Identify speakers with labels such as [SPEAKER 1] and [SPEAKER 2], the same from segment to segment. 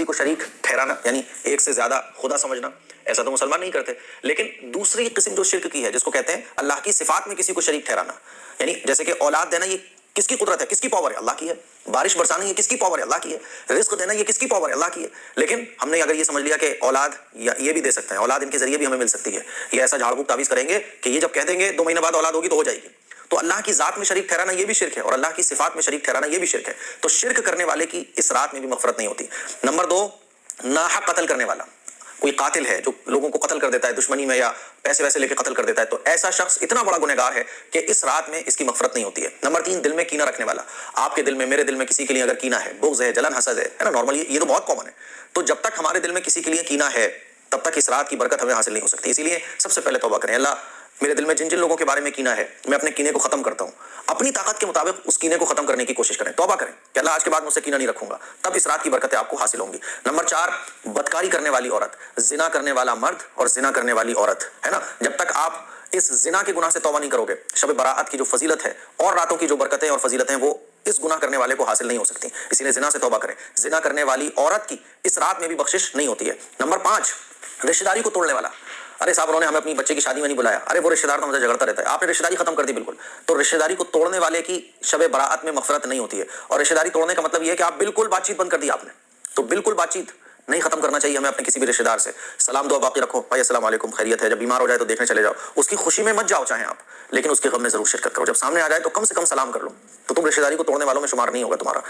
[SPEAKER 1] کسی کو شریک ٹھہرانا یعنی ایک سے زیادہ خدا سمجھنا، ایسا تو مسلمان نہیں کرتے. لیکن دوسری قسم جو شرک کی ہے، جس کو کہتے ہیں اللہ کی صفات میں کسی کو شریک ٹھہرانا، یعنی جیسے کہ اولاد دینا یہ کس کی قدرت ہے، کس کی پاور ہے؟ اللہ کی ہے. بارش برسانا یہ کس کی پاور ہے؟ اللہ کی ہے. رزق دینا یہ کس کی پاور ہے؟ اللہ کی ہے. لیکن ہم نے اگر یہ سمجھ لیا کہ اولاد یہ بھی دے سکتے ہیں، اولاد ان کے ذریعے بھی ہمیں مل سکتی ہے، یہ ایسا جھاڑ پھونک تعویذ کریں گے کہ یہ جب کہہ دیں گے 2 مہینے بعد اولاد ہوگی تو ہو جائے گی. تو اللہ کی ذات میں شریک ٹھہرانا یہ بھی شرک ہے، اور اللہ کی صفات میں شریک ٹھہرانا یہ بھی شرک ہے. تو شرک کرنے والے کی اس رات میں بھی مغفرت نہیں ہوتی. نمبر 2، ناحق قتل کرنے والا. کوئی قاتل ہے جو لوگوں کو قتل کر دیتا ہے دشمنی میں، یا پیسے ویسے لے کے قتل کر دیتا ہے، تو ایسا شخص اتنا بڑا گنہگار ہے کہ اس رات میں اس کی مغفرت نہیں ہوتی ہے. نمبر 3، دل میں کینہ رکھنے والا. آپ کے دل میں، میرے دل میں کسی کے لیے اگر کینہ ہے، بغض ہے، جلن حسد ہے نا، نارملی یہ تو بہت کامن ہے. تو جب تک ہمارے دل میں کسی کے لیے کینہ ہے تب تک اس رات کی برکت ہمیں حاصل نہیں ہو سکتی. اسی لیے سب سے پہلے توبہ کریں، اللہ میرے دل میں جن جن لوگوں کے بارے میں کینہ ہے میں اپنے کینے کو ختم کرتا ہوں. اپنی طاقت کے مطابق اس کینے کو ختم کرنے کی کوشش کریں، توبہ کریں کہ اللہ آج کے بعد مجھ سے کینہ نہیں رکھوں گا، تب اس رات کی برکتیں آپ کو حاصل ہوں گی. نمبر 4، بدکاری کرنے والی عورت. زنا کرنے والا مرد اور زنا کرنے والی عورت ہے نا، جب تک آپ اس زنا کے گناہ سے توبہ نہیں کرو گے، شب براءت کی جو فضیلت ہے اور راتوں کی جو برکتیں اور فضیلتیں وہ اس گناہ کرنے والے کو حاصل نہیں ہو سکتی. اسی لیے زنا سے توبہ کریں. زنا کرنے والی عورت کی اس رات میں بھی بخشش نہیں ہوتی ہے. نمبر 5، رشتہ داری کو توڑنے والا. ارے صاحب انہوں نے ہمیں اپنی بچے کی شادی میں نہیں بلایا، ارے وہ رشتہ دار تو مجھے جھگڑتا رہتا ہے، آپ نے رشتہ داری ختم کر دی بالکل. تو رشتہ داری کو توڑنے والے کی شب براءت میں مغفرت نہیں ہوتی ہے. اور رشتہ داری توڑنے کا مطلب یہ ہے کہ آپ بالکل بات چیت بند کر دی آپ نے. تو بالکل بات چیت نہیں ختم کرنا چاہیے ہمیں اپنے کسی بھی رشتہ دار سے. سلام دعا باقی رکھو، بھائی السلام علیکم، خیریت ہے، جب بیمار ہو جائے تو دیکھنے چلے جاؤ، اس کی خوشی میں مت جاؤ چاہیں آپ، لیکن اس کے غم میں ضرور شرکت کرو. جب سامنے آ جائے تو کم سے کم سلام کر لو، تو تم رشتہ داری کو توڑنے والوں میں شمار نہیں ہوگا تمہارا.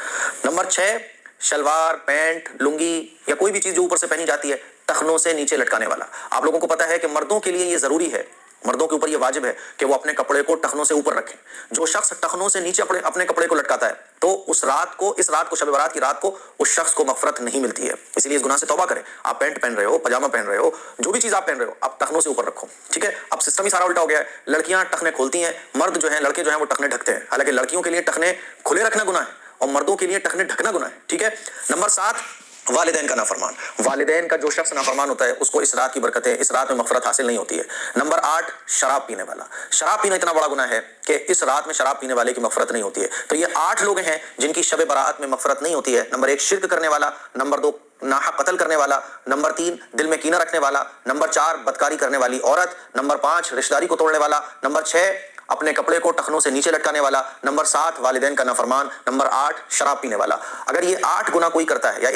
[SPEAKER 1] نمبر 6، شلوار، پینٹ، لنگی یا کوئی بھی چیز جو اوپر سے پہنی جاتی ہے ٹخنوں سے نیچے لٹکانے والا. آپ لوگوں کو پتا ہے کہ مردوں کے لیے یہ ضروری ہے، مردوں کے اوپر یہ واجب ہے کہ وہ اپنے کپڑے کو ٹخنوں سے اوپر رکھیں. جو شخص ٹخنوں سے نیچے اپنے کپڑے کو لٹکاتا ہے تو اس رات کو شب برات کی رات کو اس شخص کو مغفرت نہیں ملتی ہے. اسی لیے اس گناہ سے توبہ کریں. آپ پینٹ پہن رہے ہو، پاجامہ پہن رہے ہو، جو بھی چیز آپ پہن رہے ہو آپ ٹخنوں سے اوپر رکھو، ٹھیک ہے. اب سسٹم ہی سارا الٹا ہو گیا ہے، لڑکیاں ٹخنے کھولتی ہیں، مرد جو ہیں لڑکے جو ہیں وہ ٹخنے ڈھکتے ہیں. حالانکہ لڑکیوں کے لیے ٹخنے کھلے رکھنا گناہ ہے اور مردوں کے لیے ٹخنے ڈھکنا گناہ ہے، ٹھیک ہے. نمبر 7، والدین کا نافرمان. والدین کا جو شخص نافرمان ہوتا ہے اس کو اس رات کی برکتیں، اس رات میں مغفرت حاصل نہیں ہوتی ہے. نمبر 8، شراب پینے والا. شراب پینا اتنا بڑا گناہ ہے کہ اس رات میں شراب پینے والے کی مغفرت نہیں ہوتی ہے. تو یہ 8 لوگ ہیں جن کی شب براءت میں مغفرت نہیں ہوتی ہے. نمبر 1، شرک کرنے والا. نمبر 2، ناحق قتل کرنے والا. نمبر 3، دل میں کینہ رکھنے والا. نمبر 4، بدکاری کرنے والی عورت. نمبر 5، رشتہ داری کو توڑنے والا. نمبر 6، اپنے کپڑے کو ٹخنوں سے نیچے لٹکانے والا. نمبر 7، والدین کا نافرمان. نمبر 8، شراب پینے والا. اگر یہ 8 گناہ کوئی کرتا ہے یا